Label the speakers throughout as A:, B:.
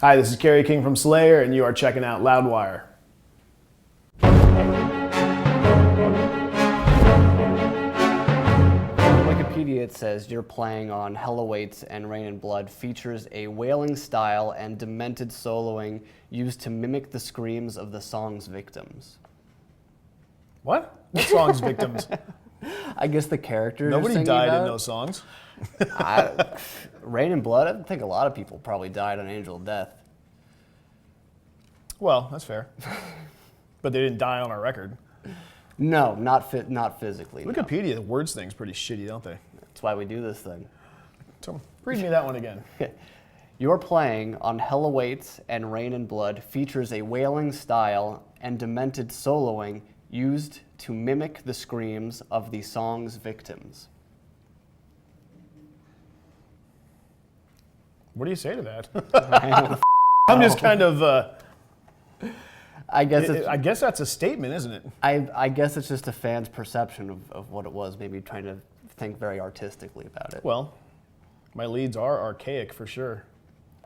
A: Hi, this is Kerry King from Slayer, and you are checking out Loudwire.
B: On Wikipedia, it says you're playing on Hell Awaits and Rain and Blood features a wailing style and demented soloing used to mimic the screams of the song's victims.
A: What? What song's victims?
B: I guess the characters.
A: Nobody died in those songs.
B: Rain and Blood, I think a lot of people probably died on Angel of Death.
A: Well, that's fair. But they didn't die on our record.
B: No, not physically.
A: Wikipedia
B: No.
A: words things pretty shitty, don't they?
B: That's why we do this thing.
A: So, read me that one again.
B: You're playing on Hell Awaits and Rain and Blood features a wailing style and demented soloing used to mimic the screams of the song's victims.
A: What do you say to that? I'm just kind of...
B: I
A: guess that's a statement, isn't it?
B: I guess it's just a fan's perception of what it was, maybe trying to think very artistically about it.
A: Well, my leads are archaic for sure.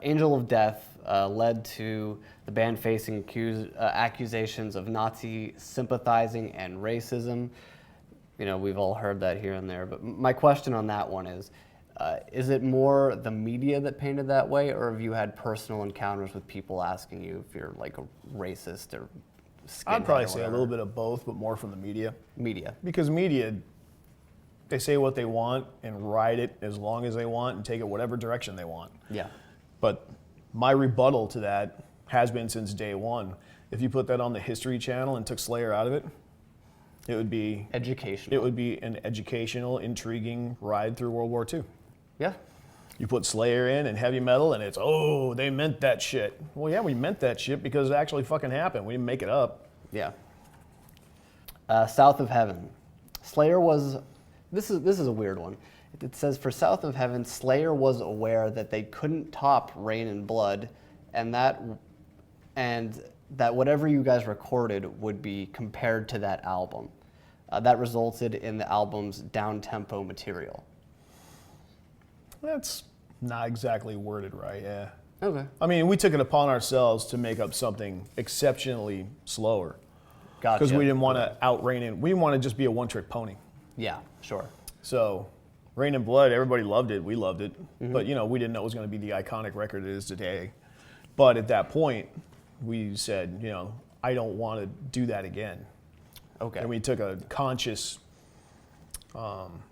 B: Angel of Death led to the band facing accusations of Nazi sympathizing and racism. You know, we've all heard that here and there. But my question on that one is it more the media that painted that way, or have you had personal encounters with people asking you if you're like a racist or skinhead?
A: I'd probably say a little bit of both, but more from the media.
B: Media.
A: Because media, they say what they want and ride it as long as they want and take it whatever direction they want.
B: Yeah.
A: But my rebuttal to that has been since day one. If you put that on the History Channel and took Slayer out of it, it would be
B: educational.
A: It would be an educational, intriguing ride through World War II.
B: Yeah.
A: You put Slayer in and heavy metal, and it's, oh, they meant that shit. Well, yeah, we meant that shit because it actually fucking happened. We didn't make it up.
B: Yeah. South of Heaven. Slayer was, this is a weird one. It says, for South of Heaven, Slayer was aware that they couldn't top Rain and Blood, and that whatever you guys recorded would be compared to that album. That resulted in the album's down-tempo material.
A: That's not exactly worded right, yeah.
B: Okay.
A: I mean, we took it upon ourselves to make up something exceptionally slower.
B: Gotcha.
A: Because we didn't want to out-Rain it. We didn't want to just be a one-trick pony.
B: Yeah, sure.
A: So, Rain and Blood, everybody loved it. We loved it. Mm-hmm. But, you know, we didn't know it was going to be the iconic record it is today. But at that point, we said, you know, I don't want to do that again.
B: Okay.
A: And we took a conscious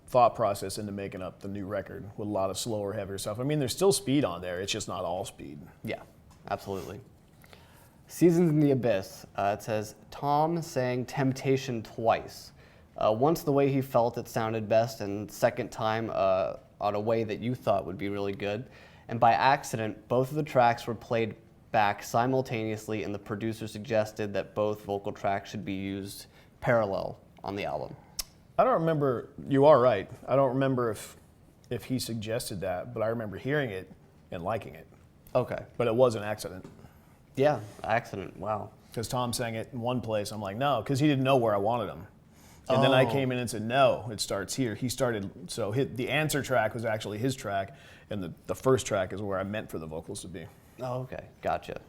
A: thought process into making up the new record with a lot of slower, heavier stuff. I mean, there's still speed on there. It's just not all speed.
B: Yeah, absolutely. Seasons in the Abyss. It says, Tom sang Temptation twice. Once the way he felt it sounded best, and second time on a way that you thought would be really good. And by accident, both of the tracks were played back simultaneously, and the producer suggested that both vocal tracks should be used parallel on the album.
A: I don't remember, you are right. I don't remember if he suggested that, but I remember hearing it and liking it.
B: Okay.
A: But it was an accident.
B: Yeah, accident, wow.
A: Because Tom sang it in one place. I'm like, no, because he didn't know where I wanted him. And then I came in and said, no, it starts here. He started, so the answer track was actually his track, and the first track is where I meant for the vocals to be.
B: Oh, okay, gotcha.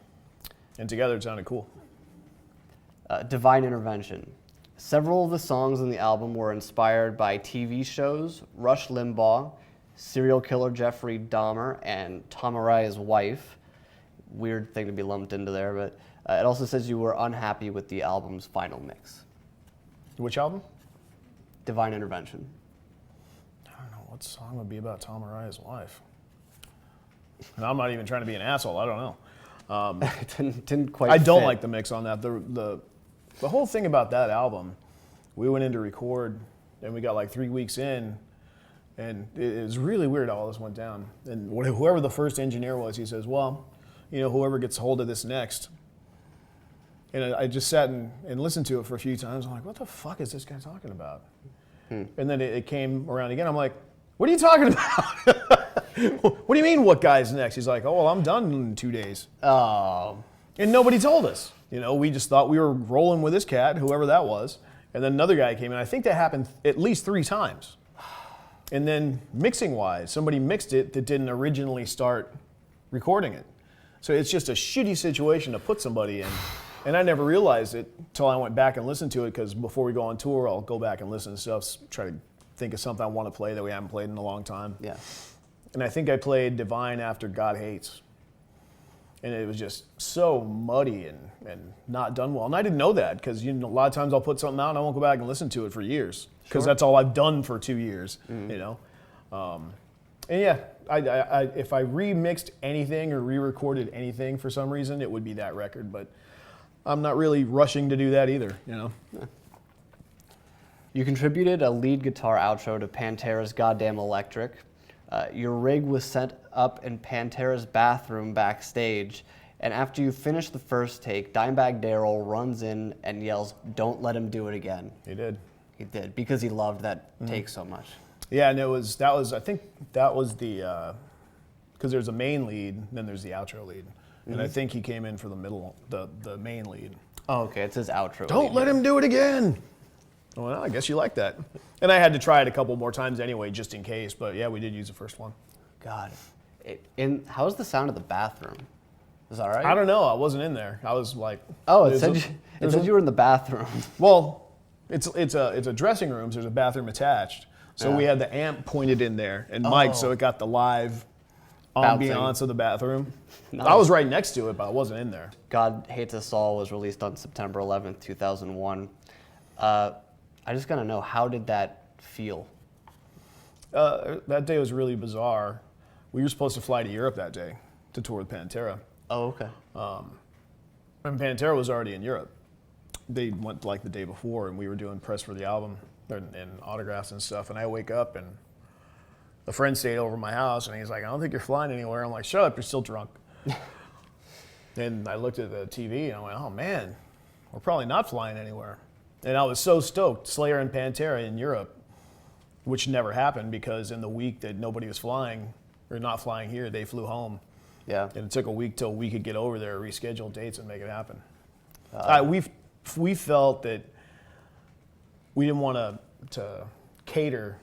A: And together it sounded cool.
B: Divine Intervention. Several of the songs on the album were inspired by TV shows, Rush Limbaugh, serial killer Jeffrey Dahmer, and Tom Araya's wife. Weird thing to be lumped into there, but it also says you were unhappy with the album's final mix.
A: Which album?
B: Divine Intervention.
A: I don't know. What song would be about Tom Araya's wife? And I'm not even trying to be an asshole. I don't know.
B: didn't quite
A: I don't
B: fit.
A: like the mix on that. The whole thing about that album, we went in to record, and we got like 3 weeks in, and it was really weird how all this went down. And whoever the first engineer was, he says, well, you know, whoever gets hold of this next. And I just sat and listened to it for a few times. I'm like, what the fuck is this guy talking about? And then it came around again. I'm like, what are you talking about? What do you mean, what guy's next? He's like, oh, well, I'm done in 2 days.
B: Oh.
A: And nobody told us. You know, we just thought we were rolling with this cat, whoever that was. And then another guy came in. I think that happened at least 3 times. And then mixing-wise, somebody mixed it that didn't originally start recording it. So it's just a shitty situation to put somebody in. And I never realized it until I went back and listened to it, because before we go on tour, I'll go back and listen to stuff, try to think of something I want to play that we haven't played in a long time.
B: Yeah.
A: And I think I played Divine after God Hates. And it was just so muddy and not done well. And I didn't know that, because a lot of times I'll put something out and I won't go back and listen to it for years, because that's all I've done for 2 years, you know. And yeah, if I remixed anything or re-recorded anything for some reason, it would be that record. But I'm not really rushing to do that either, you know.
B: Yeah. You contributed a lead guitar outro to Pantera's Goddamn Electric. Your rig was set up in Pantera's bathroom backstage, and after you finish the first take, Dimebag Darrell runs in and yells, "Don't let him do it again."
A: He did.
B: He did, because he loved that take so much.
A: Yeah, and I think that was the, because there's a main lead, and then there's the outro lead. And I think he came in for the middle, the main lead.
B: Oh, okay, it's his outro.
A: Don't let him do it again. Well, I guess you like that. And I had to try it a couple more times anyway, just in case. But yeah, we did use the first one.
B: God. How's the sound of the bathroom? Is that all right?
A: I don't know. I wasn't in there. I was like...
B: Oh, it said you were in the bathroom.
A: Well, it's a dressing room, so there's a bathroom attached. So we had the amp pointed in there and mic, so it got the live ambiance of the bathroom. Nice. I was right next to it, but I wasn't in there.
B: God Hates Us All was released on September 11th, 2001. I just gotta know, how did that feel?
A: That day was really bizarre. We were supposed to fly to Europe that day to tour with Pantera.
B: Oh, okay.
A: And Pantera was already in Europe. They went like the day before, and we were doing press for the album and autographs and stuff. And I wake up, and a friend stayed over at my house, and he's like, "I don't think you're flying anywhere." I'm like, "Shut up, you're still drunk." And I looked at the TV, and I went, "Oh man, we're probably not flying anywhere." And I was so stoked. Slayer and Pantera in Europe, which never happened, because in the week that nobody was flying, or not flying here, they flew home.
B: Yeah.
A: And it took a week till we could get over there, reschedule dates, and make it happen. We felt that we didn't want to cater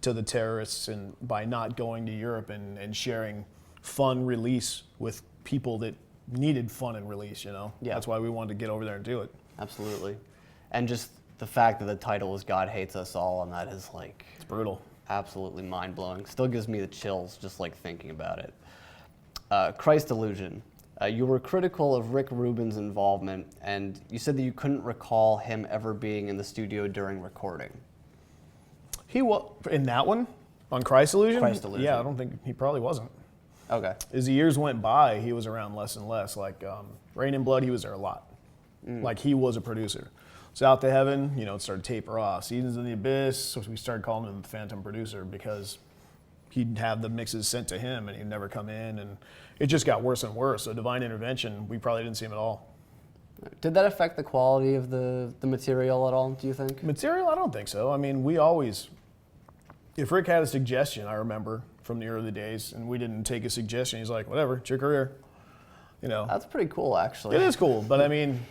A: to the terrorists, and by not going to Europe and sharing fun release with people that needed fun and release, you know?
B: Yeah.
A: That's why we wanted to get over there and do it.
B: Absolutely. And just the fact that the title is God Hates Us All, and that is like...
A: It's brutal.
B: Absolutely mind-blowing. Still gives me the chills just like thinking about it. Christ Illusion. You were critical of Rick Rubin's involvement, and you said that you couldn't recall him ever being in the studio during recording.
A: He was in that one? On Christ Illusion?
B: Christ Illusion.
A: Yeah, I don't think, he probably wasn't.
B: Okay.
A: As the years went by, he was around less and less. Like Rain and Blood, he was there a lot. Like he was a producer. South to Heaven, you know, it started to taper off. Seasons in the Abyss, so we started calling him the Phantom Producer, because he'd have the mixes sent to him and he'd never come in, and it just got worse and worse. So Divine Intervention, we probably didn't see him at all.
B: Did that affect the quality of the material at all, do you think?
A: Material? I don't think so. I mean, we always, if Rick had a suggestion, I remember from the early days, and we didn't take a suggestion, he's like, whatever, it's your career. You know.
B: That's pretty cool, actually.
A: It is cool, but I mean,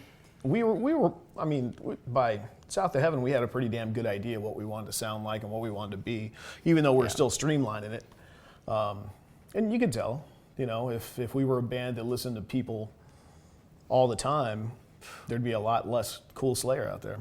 A: by South to Heaven, we had a pretty damn good idea what we wanted to sound like and what we wanted to be, even though we're still streamlining it. And you could tell, you know, if we were a band that listened to people all the time, there'd be a lot less cool Slayer out there.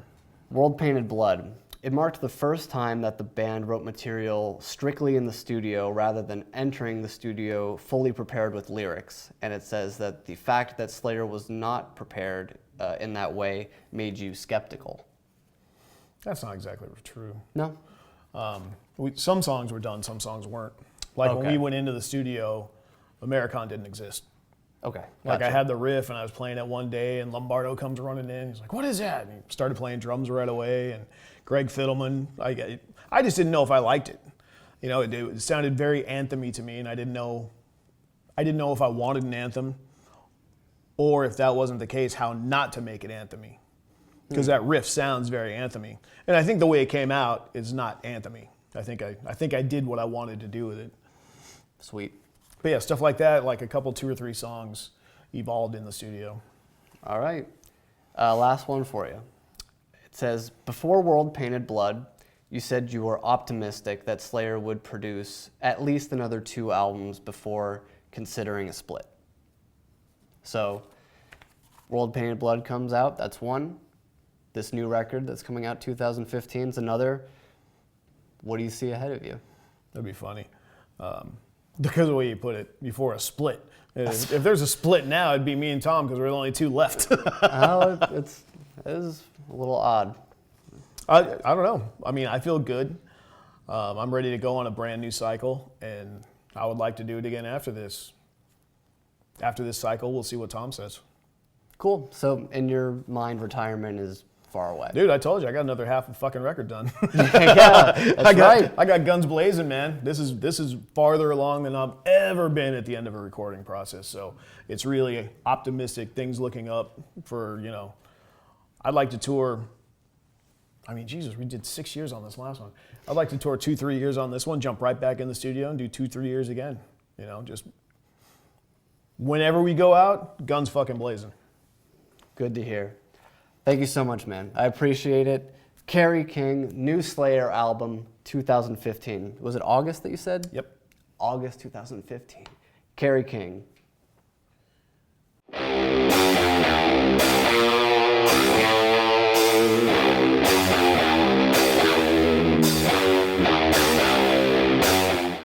B: World Painted Blood. It marked the first time that the band wrote material strictly in the studio rather than entering the studio fully prepared with lyrics. And it says that the fact that Slayer was not prepared in that way made you skeptical.
A: That's not exactly true.
B: No?
A: Some songs were done, some songs weren't. Like when we went into the studio, Americon didn't exist.
B: Okay.
A: Like I had the riff and I was playing it one day and Lombardo comes running in. He's like, "What is that?" And he started playing drums right away. And Greg Fiddleman, I just didn't know if I liked it. You know, it sounded very anthem-y to me, and I didn't know if I wanted an anthem, or if that wasn't the case, how not to make it anthem-y. Because that riff sounds very anthem-y. And I think the way it came out is not anthem-y. I think I did what I wanted to do with it.
B: Sweet.
A: But yeah, stuff like that, like a couple, 2 or 3 songs evolved in the studio.
B: All right. Last one for you. It says, before World Painted Blood, you said you were optimistic that Slayer would produce at least another 2 albums before considering a split. So, World Painted Blood comes out. That's one. This new record that's coming out 2015 is another. What do you see ahead of you?
A: That'd be funny. Because of the way you put it, before a split. If there's a split now, it'd be me and Tom because we're the only two left.
B: Oh, it is a little odd.
A: I don't know. I mean, I feel good. I'm ready to go on a brand new cycle, and I would like to do it again after this. After this cycle, we'll see what Tom says.
B: Cool. So, in your mind, retirement is far away.
A: Dude, I told you, I got another half a fucking record done.
B: Yeah, that's right.
A: I got guns blazing, man. This is farther along than I've ever been at the end of a recording process. So it's really optimistic, things looking up for, I'd like to tour. I mean, Jesus, we did 6 years on this last one. I'd like to tour 2-3 years on this one, jump right back in the studio and do 2-3 years again. Just whenever we go out, guns fucking blazing.
B: Good to hear. Thank you so much, man. I appreciate it. Kerry King, new Slayer album, 2015. Was it August that you said?
A: Yep.
B: August 2015. Kerry King.